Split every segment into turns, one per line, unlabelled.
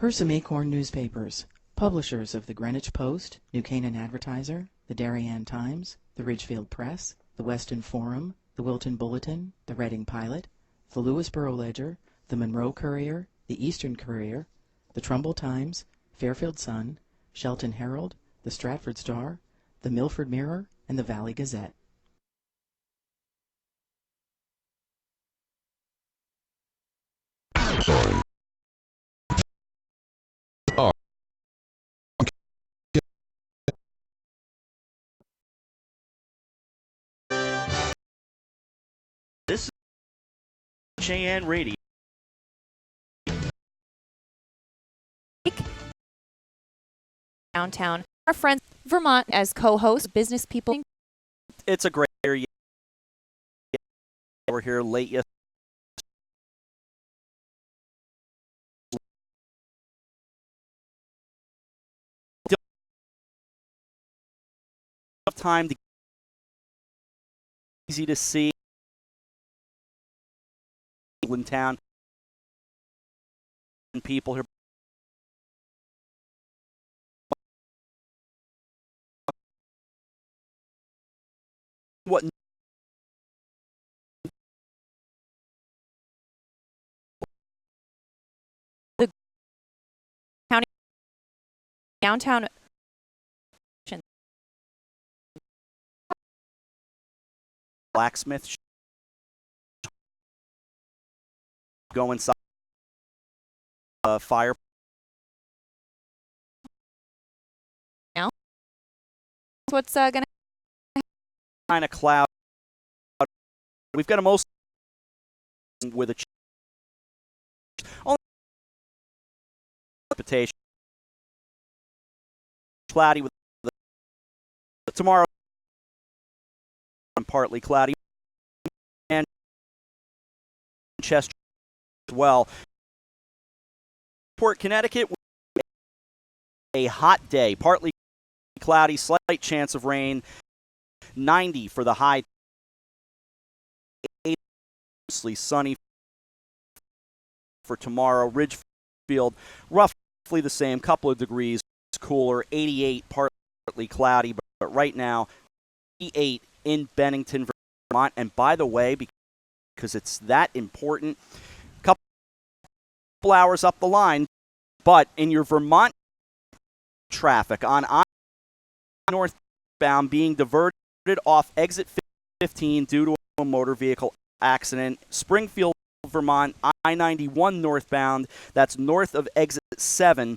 Hersam Acorn newspapers, publishers of the Greenwich Post, New Canaan Advertiser, the Darien Times, the Ridgefield Press, the Weston Forum, the Wilton Bulletin, the Reading Pilot, the Lewisboro Ledger, the Monroe Courier, the Eastern Courier, the Trumbull Times, Fairfield Sun, Shelton Herald, the Stratford Star, the Milford Mirror, and the Valley Gazette.
This is JN Radio.
Downtown. Our friends Vermont as co-host, business people.
It's a great area. We're here late yesterday. Time to easy to see England town and people here. What
the county downtown
blacksmith go inside fire
now. What's gonna
kind of cloud. We've got a most with a only precipitation cloudy with tomorrow partly cloudy and Chester as well. Port Connecticut, a hot day, partly cloudy, slight chance of rain, 90 for the high, mostly sunny for tomorrow. Ridgefield, roughly the same, couple of degrees cooler, 88, partly cloudy, but right now, 88 in Bennington, Vermont. And by the way, because it's that important, couple hours up the line, but in your Vermont traffic on I northbound being diverted off exit 15 due to a motor vehicle accident. Springfield, Vermont, I-91 northbound, that's north of exit 7,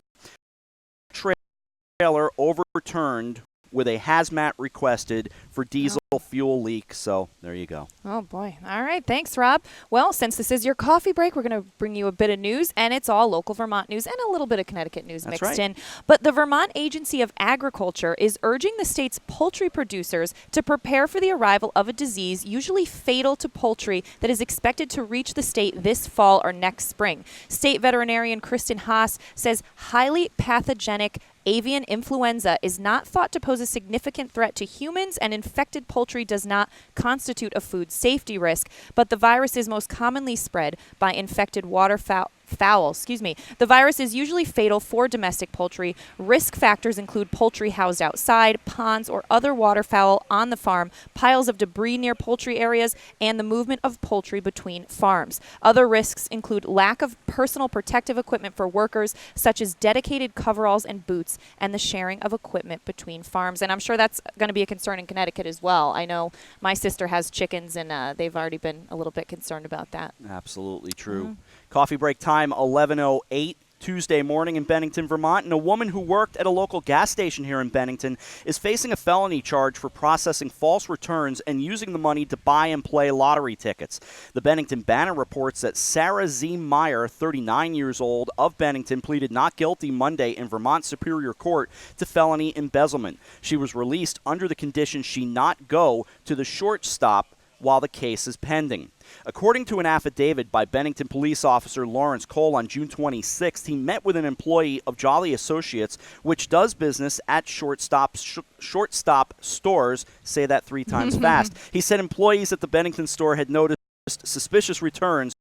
trailer overturned with a hazmat requested for diesel fuel leak. So there you go.
Oh, boy. All right. Thanks, Rob. Well, since this is your coffee break, we're going to bring you a bit of news, and it's all local Vermont news and a little bit of Connecticut news mixed in. But the Vermont Agency of Agriculture is urging the state's poultry producers to prepare for the arrival of a disease usually fatal to poultry that is expected to reach the state this fall or next spring. State veterinarian Kristen Haas says highly pathogenic avian influenza is not thought to pose a significant threat to humans, and infected poultry does not constitute a food safety risk, but the virus is most commonly spread by infected waterfowl. The virus is usually fatal for domestic poultry. Risk factors include poultry housed outside, ponds, or other waterfowl on the farm, piles of debris near poultry areas, and the movement of poultry between farms. Other risks include lack of personal protective equipment for workers, such as dedicated coveralls and boots, and the sharing of equipment between farms. And I'm sure that's going to be a concern in Connecticut as well. I know my sister has chickens, and they've already been a little bit concerned about that.
Absolutely true. Coffee break time, 11:08 Tuesday morning in Bennington, Vermont, and a woman who worked at a local gas station here in Bennington is facing a felony charge for processing false returns and using the money to buy and play lottery tickets. The Bennington Banner reports that Sarah Z. Meyer, 39 years old, of Bennington, pleaded not guilty Monday in Vermont Superior Court to felony embezzlement. She was released under the condition she not go to the short stop while the case is pending. According to an affidavit by Bennington police officer Lawrence Cole on June 26th, he met with an employee of Jolly Associates, which does business at short stop stores. Say that 3 times fast. He said employees at the Bennington store had noticed suspicious returns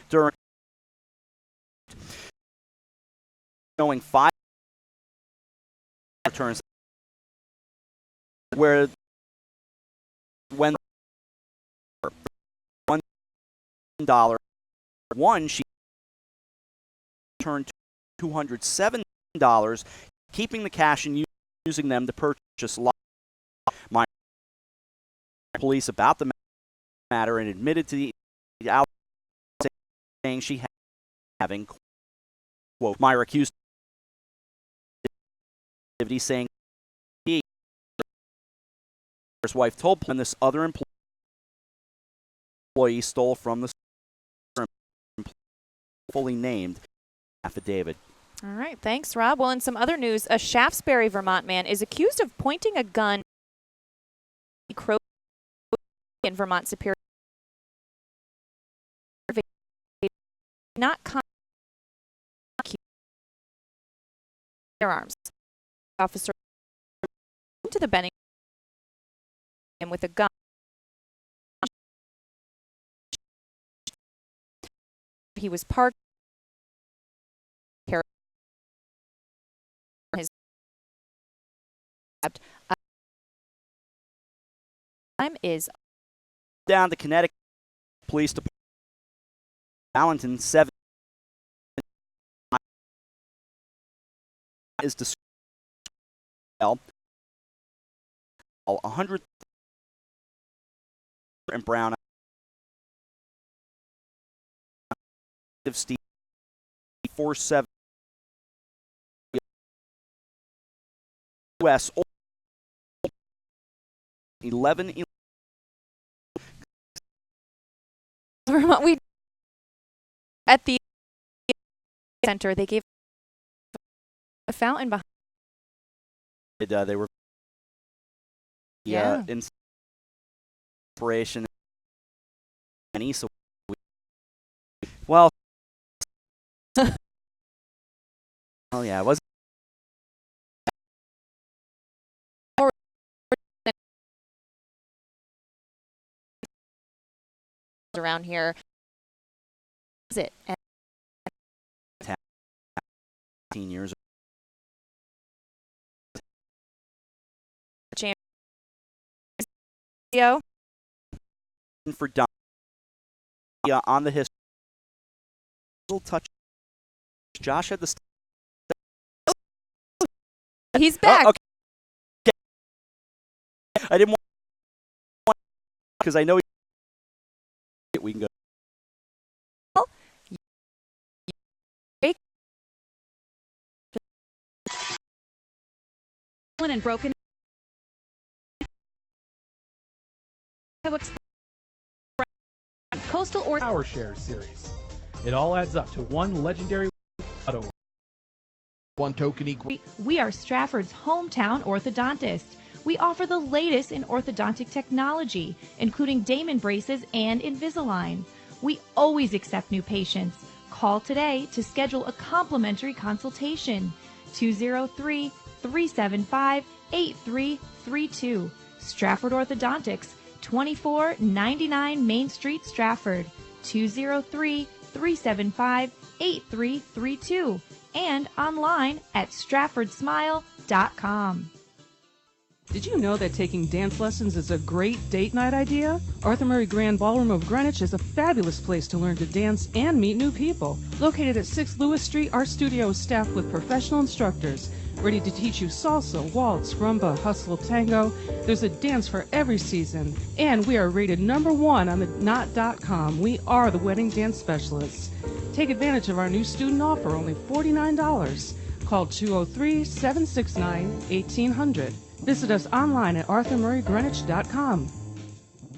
during showing 5 returns where when $1, she returned $207, keeping the cash and using them to purchase lots. My police about the matter and admitted to the out saying she had having quote Myra accused saying his wife told him this other employee stole from the fully named affidavit.
All right, thanks, Rob. Well, in some other news, a Shaftesbury, Vermont man is accused of pointing a gun in Vermont Superior. Not firearms. Officer to the Bennington with a gun. He was parked. His time is
down to Connecticut Police Department. Valentin 7 is described 100 and Brown Steve 47 US 11
we at the center they gave a fountain behind.
They were inspiration and so well oh yeah, it was
around here. Is it
10 years for Don on the history. Little touch. Josh had the.
He's back.
Oh, okay. I didn't want because I know we can go.
And broken. Coastal or
Power Share series. It all adds up to one legendary auto. One token equal.
We are Stratford's hometown orthodontist. We offer the latest in orthodontic technology, including Damon braces and Invisalign. We always accept new patients. Call today to schedule a complimentary consultation. 203-375-8332. Stratford Orthodontics, 2499 Main Street, Stratford. 203-375-8332. And online at stratfordsmile.com.
Did you know that taking dance lessons is a great date night idea? Arthur Murray Grand Ballroom of Greenwich is a fabulous place to learn to dance and meet new people. Located at 6 Lewis Street, our studio is staffed with professional instructors ready to teach you salsa, waltz, rumba, hustle, tango. There's a dance for every season, and we are rated #1 on the knot.com. We are the wedding dance specialists. Take advantage of our new student offer, only $49. Call 203-769-1800. Visit us online at arthurmurraygreenwich.com.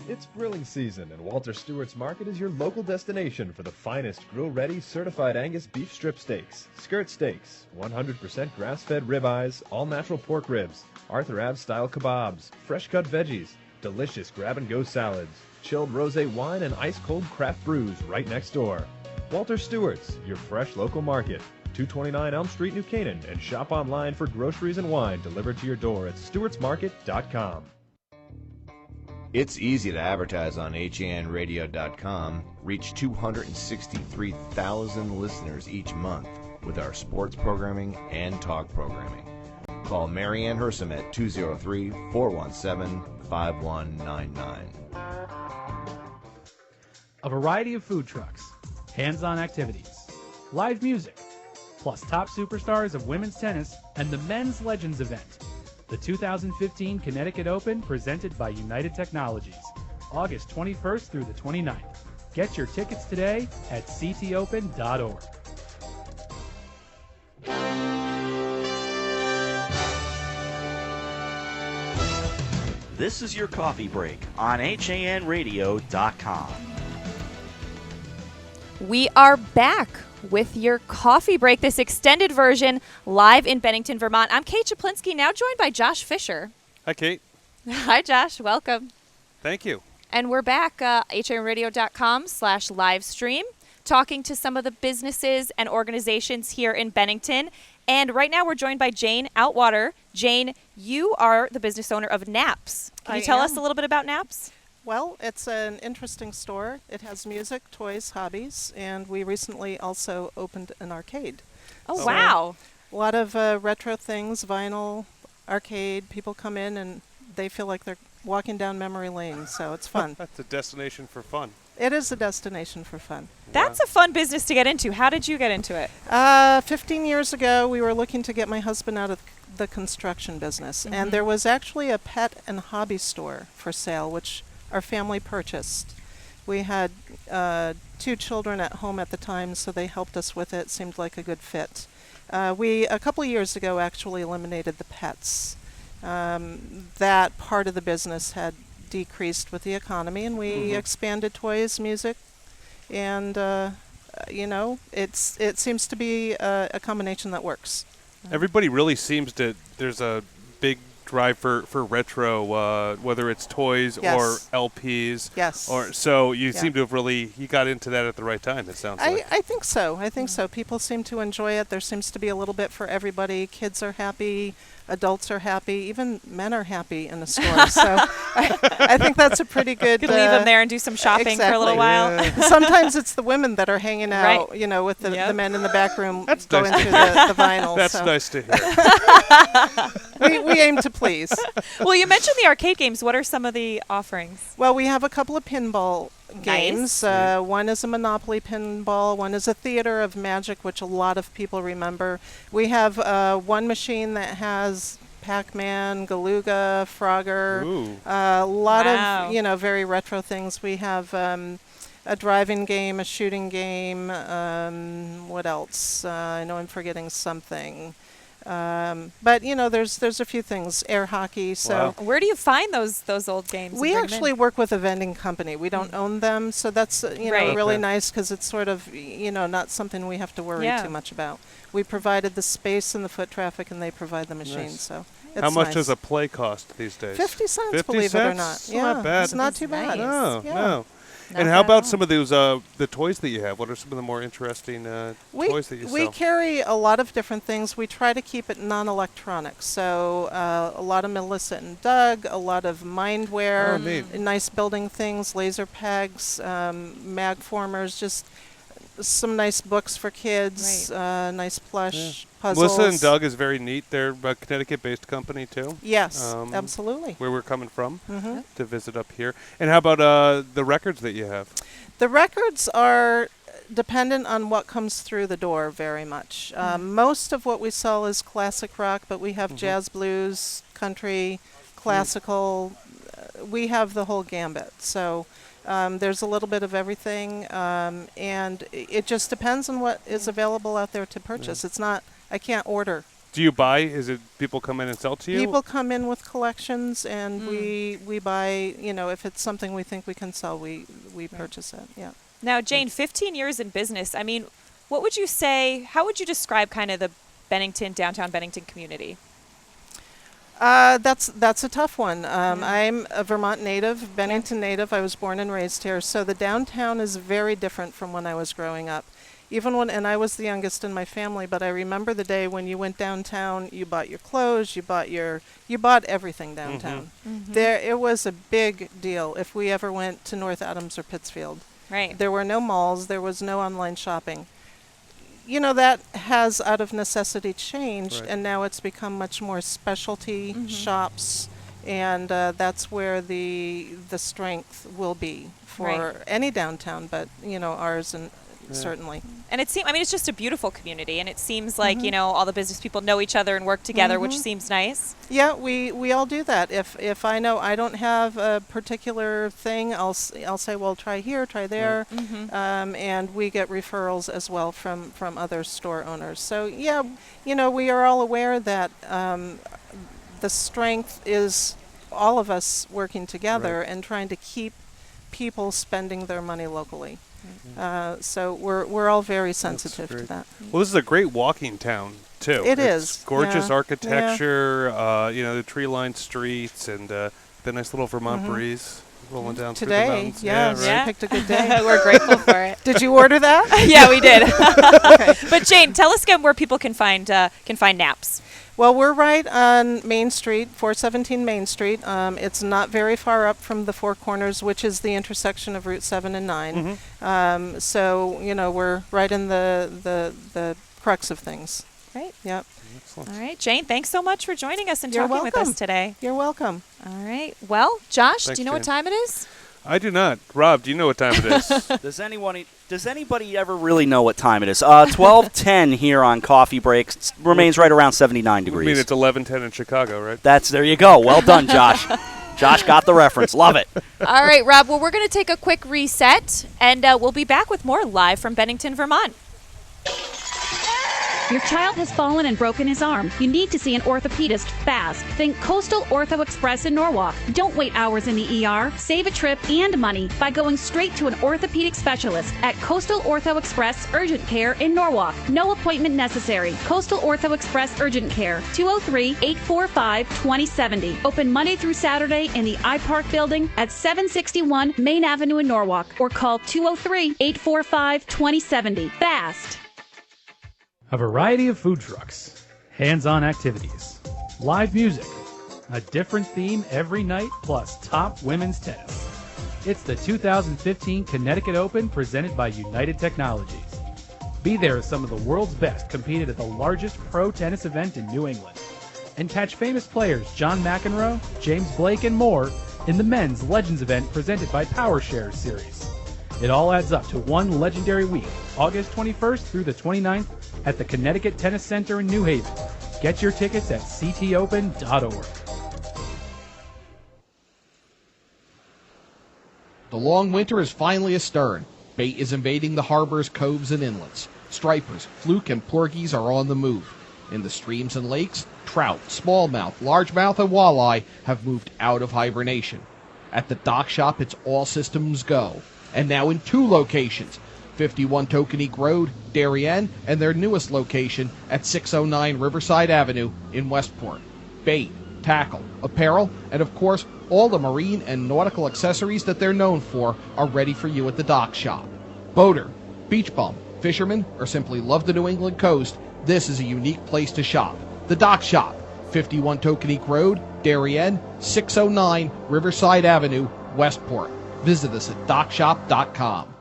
It's grilling season, and Walter Stewart's Market is your local destination for the finest grill-ready certified Angus beef strip steaks, skirt steaks, 100% grass-fed ribeyes, all-natural pork ribs, Arthur Ave-style kebabs, fresh-cut veggies, delicious grab-and-go salads, chilled rosé wine, and ice-cold craft brews right next door. Walter Stewart's, your fresh local market. 229 Elm Street, New Canaan, and shop online for groceries and wine delivered to your door at stewartsmarket.com.
It's easy to advertise on HANradio.com, reach 263,000 listeners each month. with our sports programming and talk programming. Call Mary Ann Hersam at 203-417-5199.
A variety of food trucks, hands-on activities, live music, plus top superstars of women's tennis and the Men's Legends event. The 2015 Connecticut Open presented by United Technologies, August 21st through the 29th. Get your tickets today at ctopen.org.
This is your coffee break on HANradio.com.
We are back with your coffee break, this extended version, live in Bennington, Vermont. I'm Kate Chaplinsky, now joined by Josh Fisher.
Hi, Kate.
Hi, Josh. Welcome.
Thank you.
And we're back, HANradio.com/live stream, talking to some of the businesses and organizations here in Bennington. And right now we're joined by Jane Outwater. Jane, you are the business owner of Naps. Can you tell us a little bit about Naps?
Well, it's an interesting store. It has music, toys, hobbies, and we recently also opened an arcade.
Oh, wow.
A lot of retro things, vinyl, arcade. People come in and they feel like they're walking down memory lane, so it's fun.
That's a destination for fun.
It is a destination for fun.
That's a fun business to get into. How did you get into it?
15 years ago, we were looking to get my husband out of the construction business, and there was actually a pet and hobby store for sale, which our family purchased. We had 2 children at home at the time, so they helped us with it. Seemed like a good fit. We, a couple of years ago, actually eliminated the pets. That part of the business had decreased with the economy, and we expanded toys, music, and it seems to be a combination that works.
Everybody really seems to, there's a big drive for retro, whether it's toys or LPs.
Yes.
Or so you seem to have you got into that at the right time, it sounds like.
I think so. I think so. People seem to enjoy it. There seems to be a little bit for everybody. Kids are happy. Adults are happy. Even men are happy in the store. So I think that's a pretty good...
You can leave them there and do some shopping for a little while.
Yeah. Sometimes it's the women that are hanging out, with the men in the back room going through the vinyl.
That's nice to hear.
We aim to please.
Well, you mentioned the arcade games. What are some of the offerings?
Well, we have a couple of pinball games.
Nice.
One is a Monopoly pinball. One is a Theater of Magic, which a lot of people remember. We have one machine that has Pac-Man, Galuga, Frogger, a lot of very retro things. We have a driving game, a shooting game. What else? I know I'm forgetting something. But there's a few things. Air hockey. So
where do you find those old games?
We actually work with a vending company. We don't own them, so that's really nice because it's sort of not something we have to worry too much about. We provided the space and the foot traffic, and they provide the machines. So it's
how much
nice.
does a play cost these days?
50 cents,
50
believe
cents?
it or not.
Yeah, not bad.
It's not too bad.
No,
yeah.
no.
Not
and how
bad
about
at
some of those the toys that you have? What are some of the more interesting toys that you sell?
We carry a lot of different things. We try to keep it non-electronic. So a lot of Melissa and Doug, a lot of mindware, nice building things, laser pegs, mag formers, just some nice books for kids, nice plush puzzles.
Melissa and Doug is very neat. They're a Connecticut-based company, too.
Yes, absolutely.
Where we're coming from to visit up here. And how about the records that you have?
The records are dependent on what comes through the door very much. Most of what we sell is classic rock, but we have jazz, blues, country, classical. We have the whole gambit. So there's a little bit of everything, and it just depends on what is available out there to purchase. It's not, I can't order.
Do you buy? Is it people come in and sell to you?
People come in with collections, and we buy, if it's something we think we can sell, we purchase it, yeah.
Now, Jane, 15 years in business. I mean, what would you say, how would you describe kind of the downtown Bennington community?
That's a tough one. I'm a Vermont native, Bennington native. I was born and raised here. So the downtown is very different from when I was growing up. And I was the youngest in my family, but I remember the day when you went downtown, you bought your clothes, you bought everything downtown. It was a big deal if we ever went to North Adams or Pittsfield.
Right.
There were no malls, there was no online shopping. that has out of necessity changed,
Right.
and now it's become much more specialty shops, and that's where the strength will be for
Right.
any downtown, but ours and certainly.
And it's just a beautiful community, and it seems like, all the business people know each other and work together, which seems nice.
Yeah, we all do that. If I know I don't have a particular thing, I'll say, well, try here, try there, and we get referrals as well from other store owners. So yeah, we are all aware that the strength is all of us working together and trying to keep people spending their money locally. So we're all very sensitive to that.
Well, this is a great walking town too.
It
It's
is,
gorgeous
yeah,
architecture. The tree-lined streets and the nice little Vermont breeze rolling down through the
Today,
mountains.
yes,
Yeah, right.
you picked a good day.
We're grateful for it.
Did you order that?
Yeah, we did. But Jane, tell us again where people can find Naps.
Well, we're right on Main Street, 417 Main Street. It's not very far up from the Four Corners, which is the intersection of Route 7 and 9. So, we're right in the crux of things.
Right.
Yep.
Excellent.
All right, Jane, thanks so much for joining us and
You're
talking with
welcome.
us today.
You're welcome.
All right. Well, Josh,
Thanks,
do you know what
Jane.
time it is?
I do not. Rob, do you know what time it is?
Does anybody ever really know what time it is? 12:10 here on Coffee Break. Remains right around 79
I
degrees.
mean, it's 11:10 in Chicago, right?
There you go. Well done, Josh. Josh got the reference. Love it.
All right, Rob. Well, we're going to take a quick reset, and we'll be back with more live from Bennington, Vermont.
Your child has fallen and broken his arm. You need to see an orthopedist fast. Think Coastal Ortho Express in Norwalk. Don't wait hours in the ER. Save a trip and money by going straight to an orthopedic specialist at Coastal Ortho Express Urgent Care in Norwalk. No appointment necessary. Coastal Ortho Express Urgent Care, 203-845-2070. Open Monday through Saturday in the iPark building at 761 Main Avenue in Norwalk, or call 203-845-2070. Fast.
A variety of food trucks, hands-on activities, live music, a different theme every night, plus top women's tennis. It's the 2015 Connecticut Open presented by United Technologies. Be there as some of the world's best competed at the largest pro tennis event in New England. And catch famous players John McEnroe, James Blake, and more in the men's Legends event presented by PowerShares Series. It all adds up to one legendary week, August 21st through the 29th at the Connecticut Tennis Center in New Haven. Get your tickets at ctopen.org.
The long winter is finally astern. Bait is invading the harbors, coves, and inlets. Stripers, fluke, and porgies are on the move. In the streams and lakes, trout, smallmouth, largemouth, and walleye have moved out of hibernation. At the dock shop, it's all systems go. And now in 2 locations, 51 Tokenique Road, Darien, and their newest location at 609 Riverside Avenue in Westport. Bait, tackle, apparel, and of course, all the marine and nautical accessories that they're known for are ready for you at the dock shop. Boater, beach bum, fisherman, or simply love the New England coast, this is a unique place to shop. The Dock Shop, 51 Tokenique Road, Darien, 609 Riverside Avenue, Westport. Visit us at dockshop.com.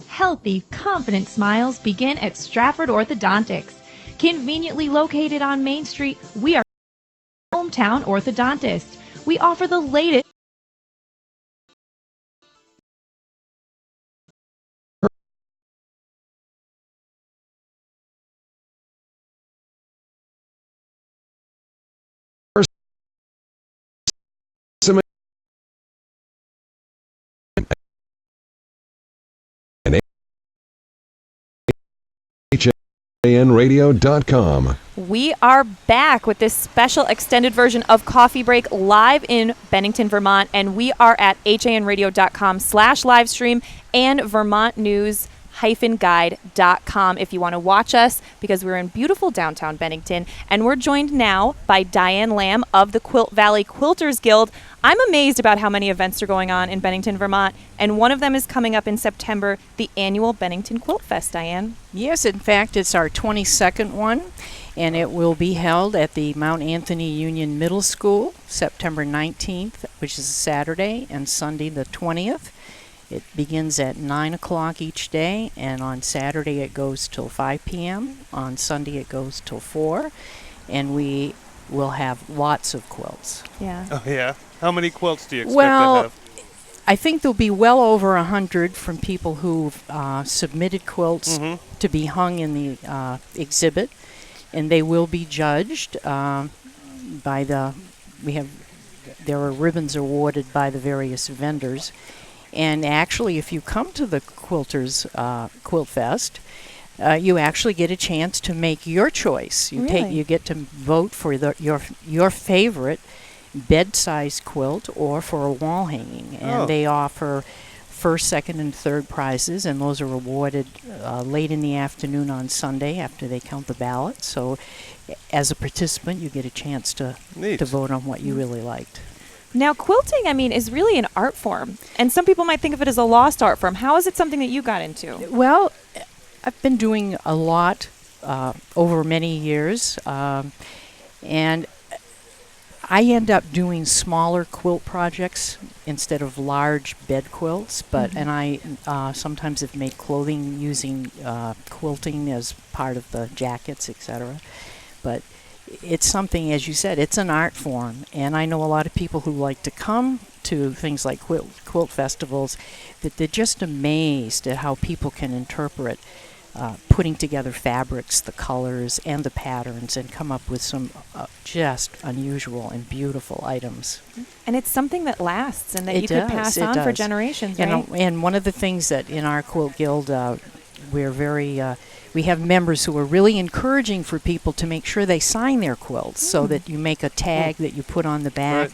Healthy, confident smiles begin at Stratford Orthodontics. Conveniently located on Main Street, we are hometown orthodontist. We offer the latest
HANradio.com.
We are back with this special extended version of Coffee Break live in Bennington, Vermont, and we are at hanradio.com/livestream and vermontnews-guide.com if you want to watch us, because we're in beautiful downtown Bennington, and we're joined now by Diane Lamb of the Quilt Valley Quilters Guild. I'm amazed about how many events are going on in Bennington, Vermont, and one of them is coming up in September, the annual Bennington Quilt Fest, Diane.
Yes, in fact, it's our 22nd one, and it will be held at the Mount Anthony Union Middle School, September 19th, which is a Saturday, and Sunday the 20th. It begins at 9 o'clock each day, and on Saturday it goes till 5 p.m. On Sunday it goes till 4, and we will have lots of quilts.
Yeah.
Oh, yeah? How many quilts do you expect
Well,
to have?
I think there'll be well over 100 from people who've submitted quilts to be hung in the exhibit, and they will be judged by there are ribbons awarded by the various vendors. And actually, if you come to the Quilters Quilt Fest, you actually get a chance to make your choice. You get to vote for your favorite bed-sized quilt or for a wall hanging. And they offer first, second, and third prizes, and those are awarded late in the afternoon on Sunday after they count the ballots. So as a participant, you get a chance to vote on what you really liked.
Now, quilting, I mean, is really an art form, and some people might think of it as a lost art form. How is it something that you got into?
Well, I've been doing a lot over many years, and I end up doing smaller quilt projects instead of large bed quilts. And I sometimes have made clothing using quilting as part of the jackets, etc. But it's something, as you said, it's an art form, and I know a lot of people who like to come to things like quilt festivals that they're just amazed at how people can interpret putting together fabrics, the colors, and the patterns, and come up with some just unusual and beautiful items. And
it's something that lasts and that you could pass on for generations, right?
And one of the things that in our Quilt Guild, we're very... we have members who are really encouraging for people to make sure they sign their quilts so that you make a tag that you put on the back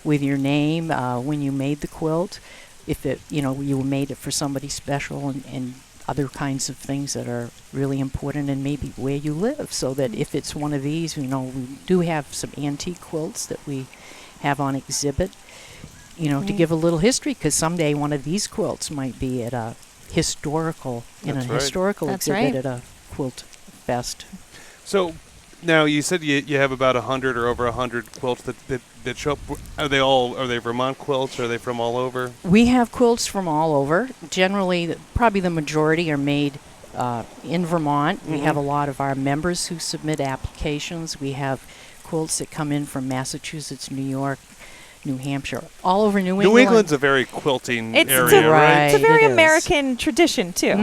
with your name when you made the quilt. If you made it for somebody special and other kinds of things that are really important and maybe where you live. So that if it's one of these, we do have some antique quilts that we have on exhibit, to give a little history, because someday one of these quilts might be at a historical exhibit at a quilt fest.
So now you said you have about 100 or over 100 quilts that show up. Are they Vermont quilts, or are they from all over?
We have quilts from all over. Generally, probably the majority are made in Vermont. We have a lot of our members who submit applications. We have quilts that come in from Massachusetts, New York, New Hampshire, all over New England.
New England's a very quilting area, right?
It's a very American tradition, too.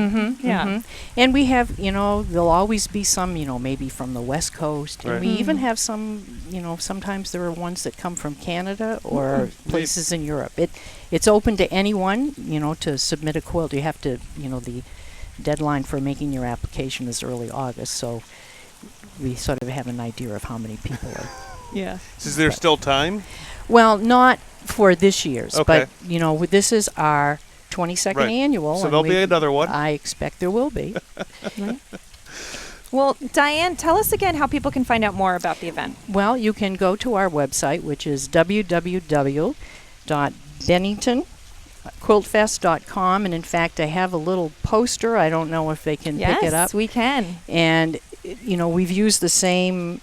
And we have, there'll always be some, maybe from the West Coast. And we even have some, sometimes there are ones that come from Canada or places in Europe. It's open to anyone, to submit a quilt. You have to, the deadline for making your application is early August, so we sort of have an idea of how many people are.
Is there still time?
Well, not for this year's, but this is our 22nd annual.
So there'll be another one.
I expect there will be.
Well, Diane, tell us again how people can find out more about the event.
Well, you can go to our website, which is www.benningtonquiltfest.com, and in fact, I have a little poster. I don't know if they can pick it up.
Yes, we can.
And we've used the same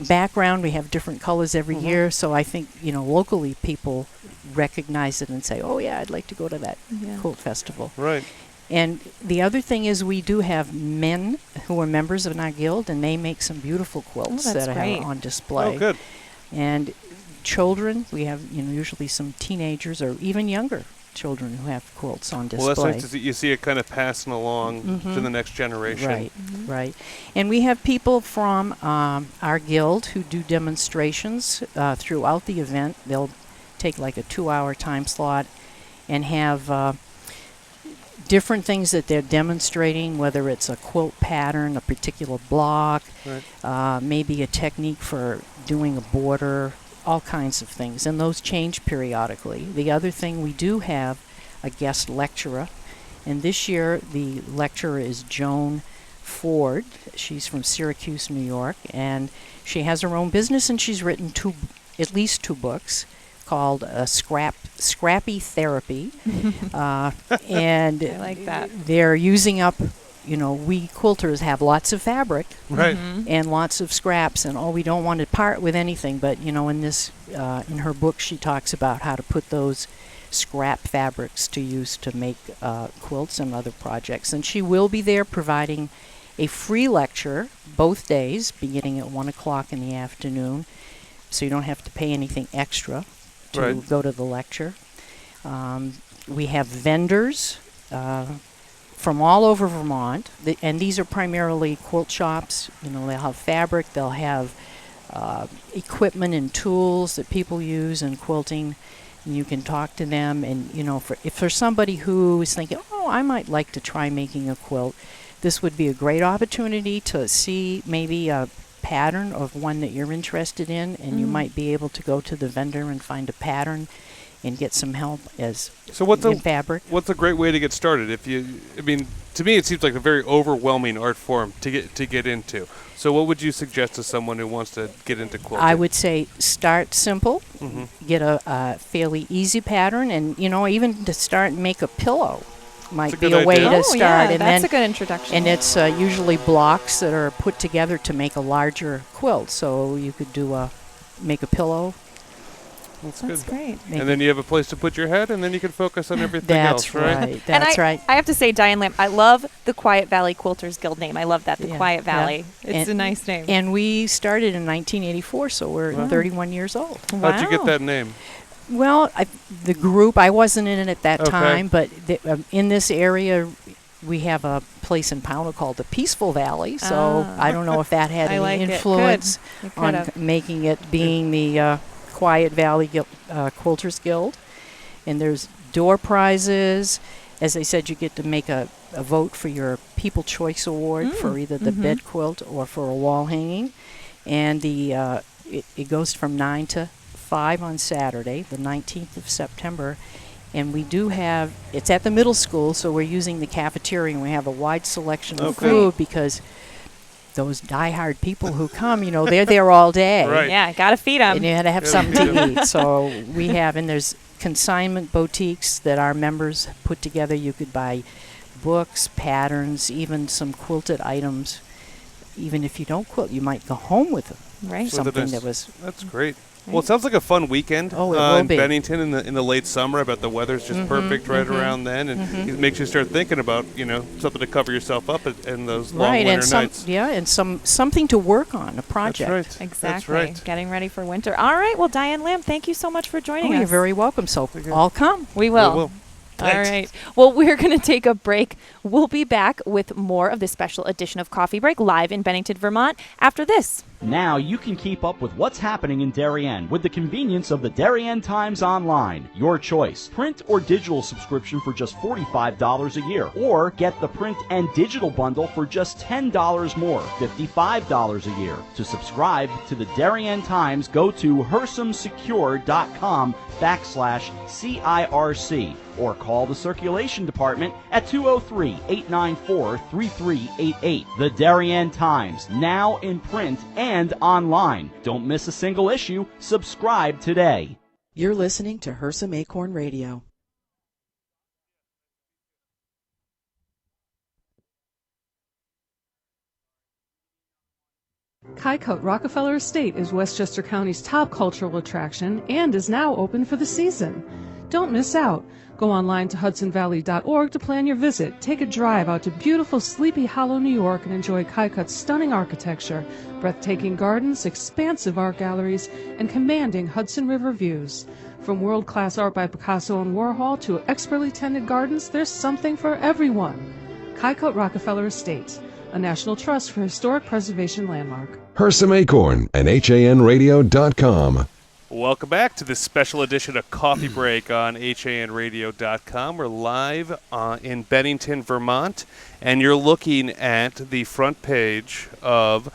background. We have different colors every year, so I think locally people recognize it and say, oh yeah, I'd like to go to that quilt festival.
Right.
And the other thing is we do have men who are members of our guild, and they make some beautiful quilts that are on display.
Oh, good.
And children, we have usually some teenagers or even younger children who have quilts on display.
Well, that's nice to see. You see it kind of passing along to the next generation.
Right. And we have people from our guild who do demonstrations throughout the event. They'll take like a 2-hour time slot and have different things that they're demonstrating, whether it's a quilt pattern, a particular block, maybe a technique for doing a border, all kinds of things, and those change periodically. The other thing, we do have a guest lecturer, and this year the lecturer is Joan Ford. She's from Syracuse, New York, and she has her own business, and she's written at least two books called Scrappy Therapy. And
I like that.
They're using up, we quilters have lots of fabric and lots of scraps, and we don't want to part with anything. But in this, in her book, she talks about how to put those scrap fabrics to use to make quilts and other projects. And she will be there providing a free lecture both days, beginning at 1 o'clock in the afternoon, so you don't have to pay anything extra to go to the lecture. We have vendors from all over Vermont, and these are primarily quilt shops. They'll have fabric, they'll have equipment and tools that people use in quilting, and you can talk to them. And if there's somebody who is thinking, I might like to try making a quilt, this would be a great opportunity to see maybe a pattern of one that you're interested in, and you might be able to go to the vendor and find a pattern and get some help in fabric.
What's a great way to get started? To me, it seems like a very overwhelming art form to get into. So what would you suggest to someone who wants to get into quilting?
I would say start simple, get a fairly easy pattern, and even to start and make a pillow might be a way to start.
Yeah, that's a good introduction.
And it's usually blocks that are put together to make a larger quilt. So you could make a pillow.
That's great.
And then you have a place to put your head, and then you can focus on everything else, right?
That's right.
I have to say, Diane Lamb, I love the Quiet Valley Quilters Guild name. I love that, the Quiet Valley. It's a nice name.
And we started in 1984, so we're 31 years old.
Wow. How'd you get that name?
Well, the group, I wasn't in it at that time, but in this area, we have a place in Pownell called the Peaceful Valley, so I don't know if that had any influence on making it being the Quiet Valley Quilters Guild. And there's door prizes. As I said, you get to make a vote for your People Choice Award for either the bed quilt or for a wall hanging. And it goes from 9 to 5 on Saturday, the 19th of September. And we do have, it's at the middle school, so we're using the cafeteria, and we have a wide selection of food because those diehard people who come, they're there all day.
Right.
Yeah, got to feed them.
And you had to have something to eat. So we have, and there's consignment boutiques that our members put together. You could buy books, patterns, even some quilted items. Even if you don't quilt, you might go home with them.
Right.
Something that was...
That's great. Well, it sounds like a fun weekend in Bennington in the late summer. I bet the weather's just perfect right around then, and it makes you start thinking about something to cover yourself up in those long winter nights.
And something to work on, a project.
That's right.
Exactly.
That's right.
Getting ready for winter. All right. Well, Diane Lamb, thank you so much for joining us.
You're very welcome. So all come.
We will.
We will.
All right. Well, we're going to take a break. We'll be back with more of this special edition of Coffee Break live in Bennington, Vermont after this.
Now you can keep up with what's happening in Darien with the convenience of the Darien Times Online. Your choice. Print or digital subscription for just $45 a year. Or get the print and digital bundle for just $10 more, $55 a year. To subscribe to the Darien Times, go to hersamsecure.com/CIRC or call the circulation department at 203-894-3388. The Darien Times, now in print and online. Don't miss a single issue. Subscribe today.
You're listening to Hersam Acorn Radio.
Kycote Rockefeller Estate is Westchester County's top cultural attraction and is now open for the season. Don't miss out. Go online to hudsonvalley.org to plan your visit. Take a drive out to beautiful Sleepy Hollow, New York, and enjoy Kycote's stunning architecture, breathtaking gardens, expansive art galleries, and commanding Hudson River views. From world-class art by Picasso and Warhol to expertly tended gardens, there's something for everyone. Kycote Rockefeller Estate, a National Trust for Historic Preservation landmark.
Hersam Acorn and HANradio.com.
Welcome back to this special edition of Coffee Break on HANradio.com. We're live in Bennington, Vermont, and you're looking at the front page of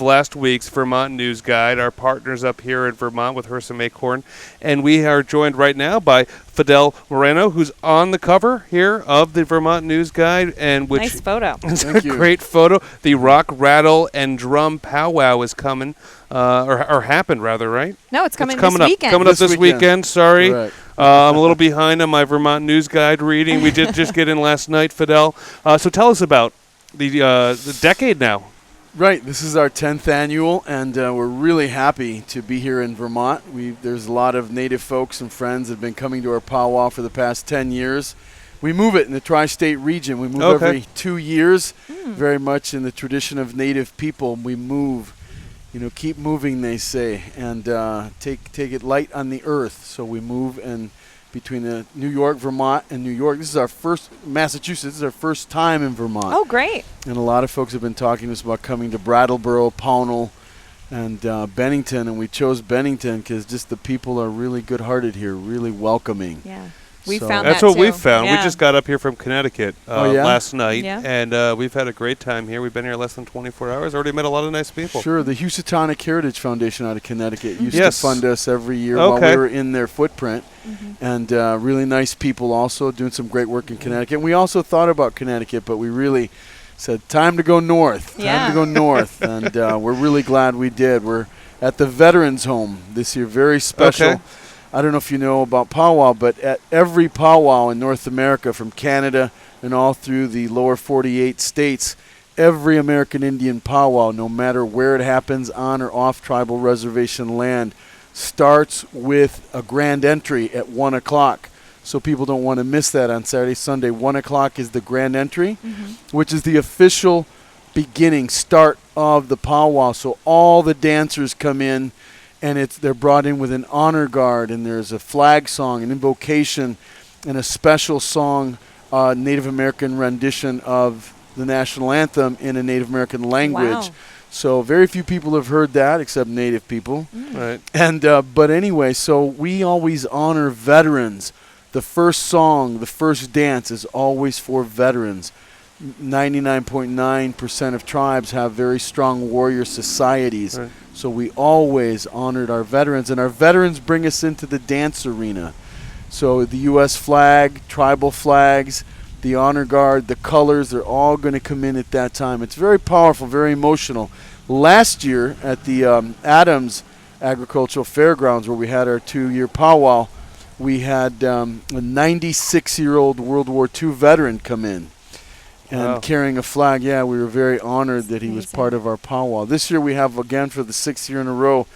last week's Vermont News Guide, our partners up here in Vermont with Hersam Acorn. And we are joined right now by Fidel Moreno, who's on the cover here of the Vermont News Guide. And which
nice photo.
It's a great photo. The Rock, Rattle, and Drum Powwow is coming, or happened rather, right?
No, it's coming
this weekend. Coming up this weekend, sorry. Right. I'm a little behind on my Vermont News Guide reading. We did just get in last night, Fidel. So tell us about the decade now.
Right. This is our 10th annual, and we're really happy to be here in Vermont. There's a lot of native folks and friends that have been coming to our powwow for the past 10 years. We move it in the tri-state region. We move every 2 years, very much in the tradition of native people. We move, keep moving, they say, and take it light on the earth. So we move, and between New York, Vermont, and New York. This is our first, Massachusetts, this is our first time in Vermont.
Oh, great.
And a lot of folks have been talking to us about coming to Brattleboro, Pownell, and Bennington, and we chose Bennington because just the people are really good-hearted here, really welcoming.
Yeah.
We found that's what we found. Yeah. We just got up here from Connecticut last night, and we've had a great time here. We've been here less than 24 hours. Already met a lot of nice people.
Sure. The Housatonic Heritage Foundation out of Connecticut used to fund us every year while we were in their footprint, and really nice people also doing some great work in Connecticut. And we also thought about Connecticut, but we really said, time to go north, time to go north, and we're really glad we did. We're at the Veterans Home this year, very special.
Okay.
I don't know if you know about powwow, but at every powwow in North America, from Canada and all through the lower 48 states, every American Indian powwow, no matter where it happens, on or off tribal reservation land, starts with a grand entry at 1 o'clock. So people don't want to miss that on Saturday, Sunday. 1 o'clock is the grand entry, which is the official start of the powwow. So all the dancers come in, and they're brought in with an honor guard, and there's a flag song, an invocation, and a special song, Native American rendition of the national anthem in a Native American language. Wow. So very few people have heard that except Native people.
Right.
And but anyway, so we always honor veterans. The first song, the first dance is always for veterans. 99.9% of tribes have very strong warrior societies. Right. So we always honored our veterans, and our veterans bring us into the dance arena. So the U.S. flag, tribal flags, the honor guard, the colors, they're all going to come in at that time. It's very powerful, very emotional. Last year at the Adams Agricultural Fairgrounds, where we had our 2-year powwow, we had a 96-year-old World War II veteran come in. And carrying a flag, we were very honored that he was part of our powwow. This year we have, again, for the 6th year in a row,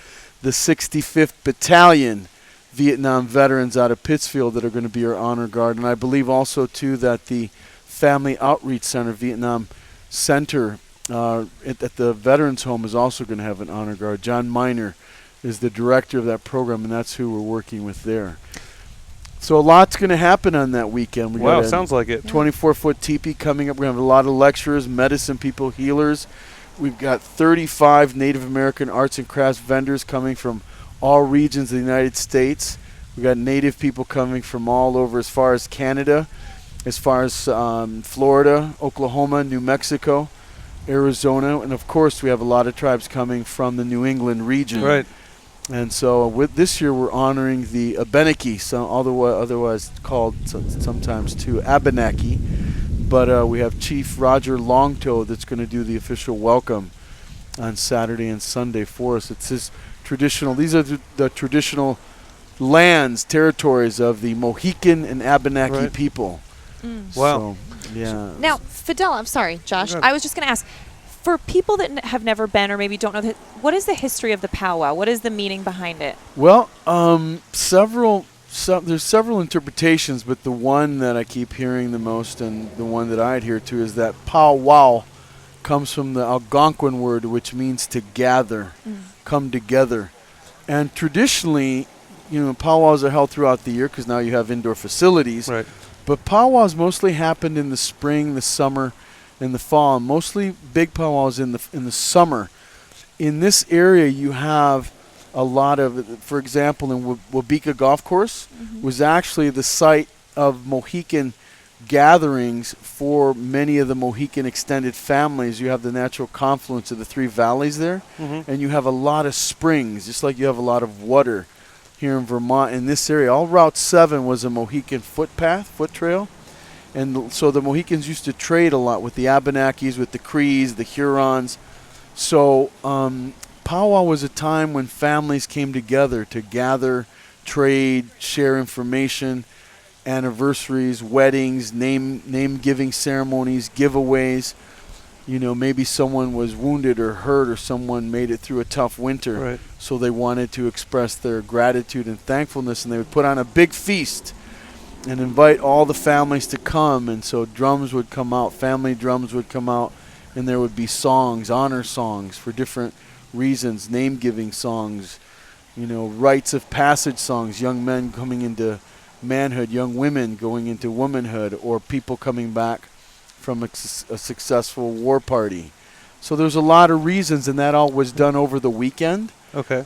the 65th Battalion Vietnam veterans out of Pittsfield that are going to be our honor guard. And I believe also, too, that the Family Outreach Center, Vietnam Center, at the Veterans Home is also going to have an honor guard. John Miner is the director of that program, and that's who we're working with there. So a lot's going to happen on that weekend. We got
sounds like it.
24-foot teepee coming up. We're going to have a lot of lecturers, medicine people, healers. We've got 35 Native American arts and crafts vendors coming from all regions of the United States. We've got Native people coming from all over, as far as Canada, as far as Florida, Oklahoma, New Mexico, Arizona, and of course we have a lot of tribes coming from the New England region.
Right.
And so with this year we're honoring the Abenaki, otherwise called sometimes too Abenaki. But we have Chief Roger Longtoe that's going to do the official welcome on Saturday and Sunday for us. It's his traditional, these are the traditional lands, territories of the Mohican and Abenaki people.
Wow.
So, yeah.
Now, Fidel, I'm sorry, Josh. I was just going to ask, for people that have never been or maybe don't know, what is the history of the powwow? What is the meaning behind it?
Well, there's several interpretations, but the one that I keep hearing the most and the one that I adhere to is that powwow comes from the Algonquin word, which means to gather, come together. And traditionally, powwows are held throughout the year because now you have indoor facilities.
Right.
But powwows mostly happened in the spring, the summer, and the fall. Mostly big powwows in the summer. In this area, you have a lot of, for example, in Wabika Golf Course was actually the site of Mohican gatherings for many of the Mohican extended families. You have the natural confluence of the three valleys there, and you have a lot of springs, just like you have a lot of water here in Vermont. In this area, all Route 7 was a Mohican foot trail. And so the Mohicans used to trade a lot with the Abenakis, with the Crees, the Hurons. So powwow was a time when families came together to gather, trade, share information, anniversaries, weddings, name-giving ceremonies, giveaways. maybe someone was wounded or hurt, or someone made it through a tough winter.
Right.
So they wanted to express their gratitude and thankfulness, and they would put on a big feast and invite all the families to come. And so drums would come out, family drums would come out, and there would be songs, honor songs for different reasons, name-giving songs, rites of passage songs, young men coming into manhood, young women going into womanhood, or people coming back from a successful war party. So there's a lot of reasons, and that all was done over the weekend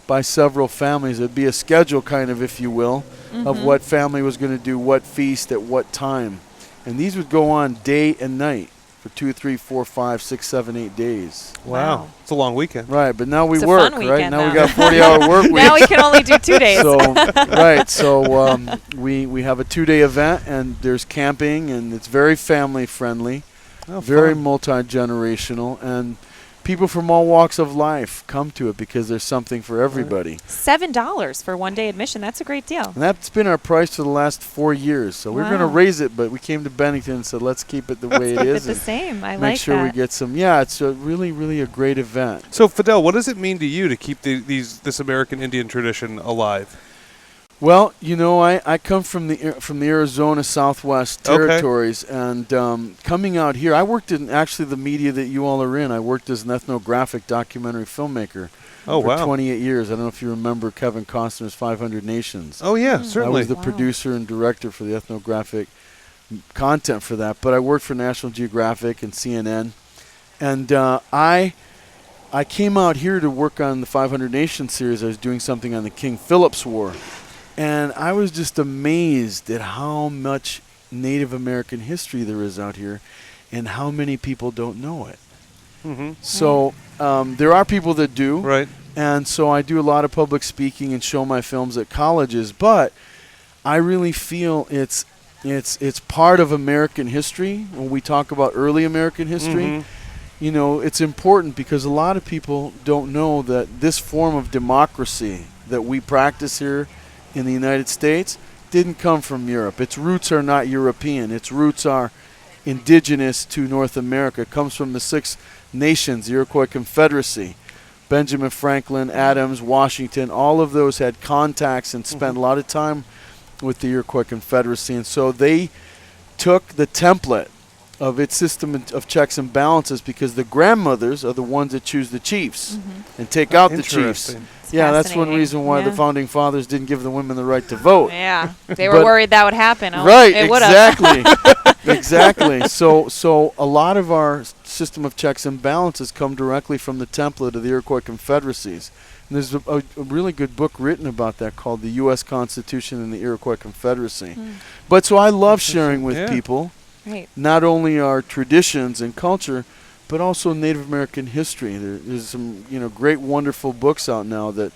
by several families. It'd be a schedule, kind of, if you will, of what family was going to do what feast at what time. And these would go on day and night for 2, 3, 4, 5, 6, 7, 8 days.
Wow. It's a long weekend.
Right, but now we
It's a
work,
fun
right?
weekend,
Now we
though.
got 40-hour work week.
Now we can only do 2 days.
So, right, so we have a 2-day event, and there's camping, and it's very family-friendly, very multi-generational, and people from all walks of life come to it because there's something for everybody.
$7 for 1-day admission. That's a great deal.
And that's been our price for the last 4 years. So we're going to raise it, but we came to Bennington and said, let's keep it the way it is.
Keep it the same. I like
make sure
that.
we get some. Yeah, it's a really, really a great event.
So, Fidel, what does it mean to you to keep this American Indian tradition alive?
Well, I come from the Arizona Southwest Territories, and coming out here, I worked in actually the media that you all are in. I worked as an ethnographic documentary filmmaker for 28 years. I don't know if you remember Kevin Costner's 500 Nations.
Oh, yeah, certainly.
I was the producer and director for the ethnographic content for that, but I worked for National Geographic and CNN, and I came out here to work on the 500 Nations series. I was doing something on the King Philip's War. And I was just amazed at how much Native American history there is out here and how many people don't know it. So there are people that do.
Right.
And so I do a lot of public speaking and show my films at colleges. But I really feel it's part of American history. When we talk about early American history, it's important because a lot of people don't know that this form of democracy that we practice here in the United States didn't come from Europe. Its roots are not European. Its roots are indigenous to North America. It comes from the 6 nations, the Iroquois Confederacy. Benjamin Franklin, Adams, Washington, all of those had contacts and spent a lot of time with the Iroquois Confederacy. And so they took the template of its system of checks and balances because the grandmothers are the ones that choose the chiefs and take out the chiefs. Yeah, that's one reason why the Founding Fathers didn't give the women the right to vote.
Yeah, they were worried that would happen.
Right,
it
exactly. Exactly. So a lot of our system of checks and balances come directly from the template of the Iroquois Confederacies. And there's a really good book written about that called The U.S. Constitution and the Iroquois Confederacy. But so I love sharing with people not only our traditions and culture, but also Native American history. There's some great, wonderful books out now that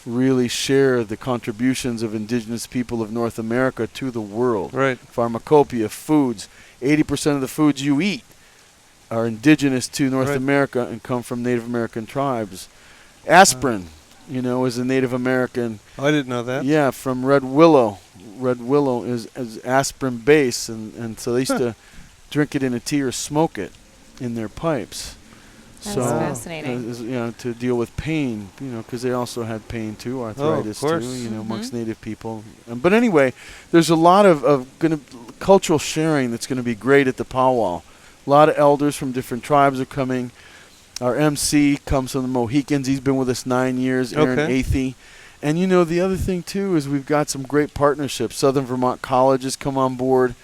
really share the contributions of indigenous people of North America to the world.
Right.
Pharmacopoeia, foods. 80% of the foods you eat are indigenous to North America and come from Native American tribes. Aspirin, is a Native American.
I didn't know that.
Yeah, from red willow. Red willow is aspirin base, and so they used to drink it in a tea or smoke it in their pipes.
That's fascinating.
To deal with pain, because they also had pain too, arthritis too, amongst Native people. But anyway, there's a lot of cultural sharing that's going to be great at the powwow. A lot of elders from different tribes are coming. Our MC comes from the Mohicans. He's been with us 9 years, Aaron Athey. And the other thing too is we've got some great partnerships. Southern Vermont College has come on board.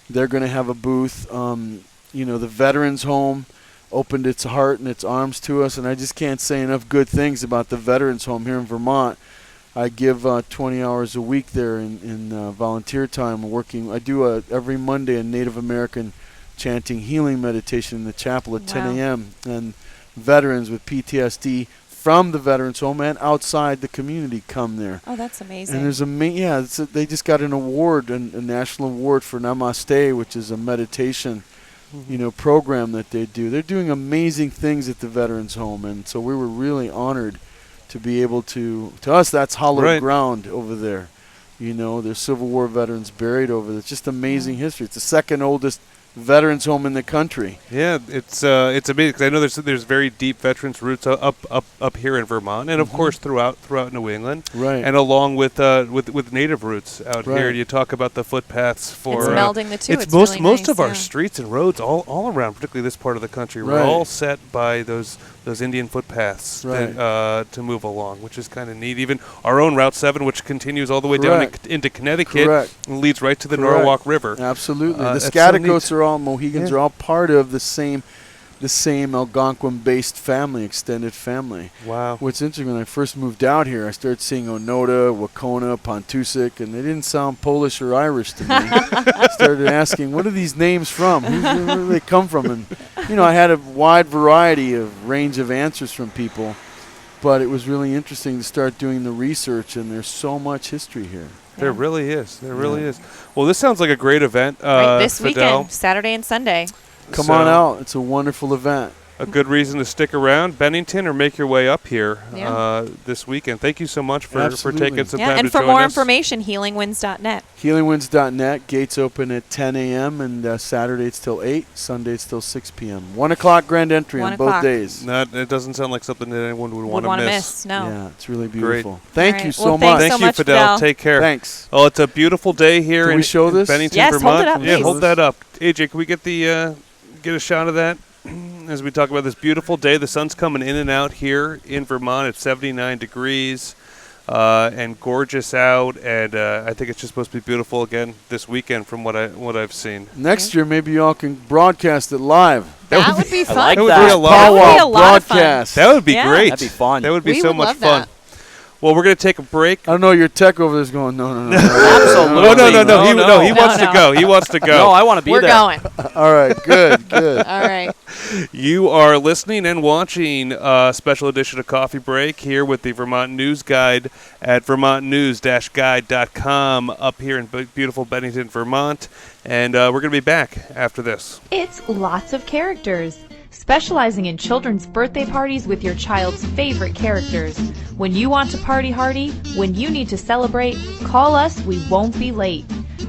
They're going to have a booth. The Veterans Home opened its heart and its arms to us, and I just can't say enough good things about the Veterans Home here in Vermont. I give 20 hours a week there in volunteer time working. I do every Monday a Native American chanting healing meditation in the chapel at 10 a.m. And veterans with PTSD from the Veterans Home and outside the community come there.
Oh, that's amazing.
And there's they just got an award, a national award for Namaste, which is a meditation program that they do. They're doing amazing things at the Veterans Home, and so we were really honored to be able to us, that's hallowed ground over there. There's Civil War veterans buried over there. It's just amazing history. It's the second oldest veterans home in the country.
Yeah, it's amazing because I know there's very deep veterans roots up here in Vermont, and of course throughout New England,
right?
And along with native roots out here. You talk about the footpaths for
it's melding the two.
It's
really
most
nice,
of our streets and roads all around, particularly this part of the country, were all set by those Indian footpaths to move along, which is kind of neat. Even our own Route 7, which continues all the way down into Connecticut, and leads right to the Norwalk River.
Absolutely, the Schaghticoats are all Mohegans are all part of the same Algonquin-based family, extended family.
Wow.
What's interesting, when I first moved out here, I started seeing Onoda, Wacona, Pontusic, and they didn't sound Polish or Irish to me. I started asking, what are these names from? Where do they come from? And, I had a wide variety of range of answers from people, but it was really interesting to start doing the research, and there's so much history here.
There really is. There really is. Well, this sounds like a great event.
This
Fidel.
weekend, Saturday and Sunday.
Come on out. It's a wonderful event.
A good reason to stick around, Bennington, or make your way up here this weekend. Thank you so much for taking some time to join us.
And for more information, healingwinds.net.
Healingwinds.net. Gates open at 10 a.m. and Saturday it's till 8, Sunday it's till 6 p.m. 1 o'clock grand entry on both days.
It doesn't sound like something that anyone would want to miss.
No.
Yeah, it's really beautiful.
Great.
Thank you so much.
Thank you, Fidel. Take care.
Thanks.
Oh, it's a beautiful day here
Can we show this?
Bennington,
yes,
Vermont.
Hold it up,
yeah,
please.
hold that up. AJ, can we get get a shot of that? As we talk about this beautiful day, the sun's coming in and out here in Vermont. It's 79 degrees and gorgeous out, and I think it's just supposed to be beautiful again this weekend from what I've seen.
Next year, maybe y'all can broadcast it live.
That would be fun.
I like
that.
that.
That
would be a lot of fun.
That would be great.
That'd be fun.
That would be
We
so
would
much
love
fun.
that.
Well, we're going to take a break.
I don't know, your tech over there is going, no.
Absolutely.
No. He wants to go. He wants to go.
No, I want to be
We're
there.
going.
All right, good.
All right.
You are listening and watching a special edition of Coffee Break here with the Vermont News Guide at vermontnews-guide.com up here in beautiful Bennington, Vermont. And we're going to be back after this.
It's Lots of Characters, specializing in children's birthday parties with your child's favorite characters. When you want to party hardy, when you need to celebrate, call us, we won't be late.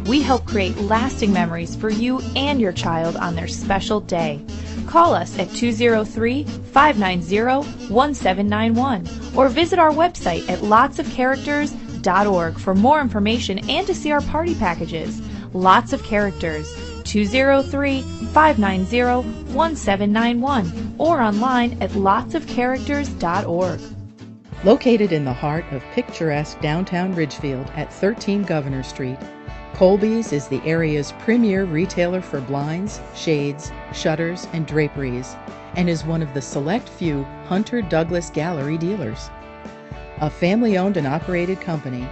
We help create lasting memories for you and your child on their special day. Call us at 203-590-1791 or visit our website at lotsofcharacters.org for more information and to see our party packages. Lots of Characters, 203-590-1791 or online at lotsofcharacters.org.
Located in the heart of picturesque downtown Ridgefield at 13 Governor Street, Colby's is the area's premier retailer for blinds, shades, shutters, and draperies, and is one of the select few Hunter Douglas Gallery dealers. A family-owned and operated company,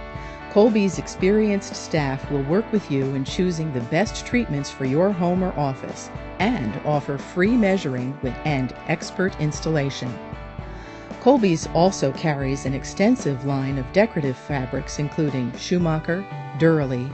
Colby's experienced staff will work with you in choosing the best treatments for your home or office and offer free measuring and expert installation. Colby's also carries an extensive line of decorative fabrics including Schumacher, Durley,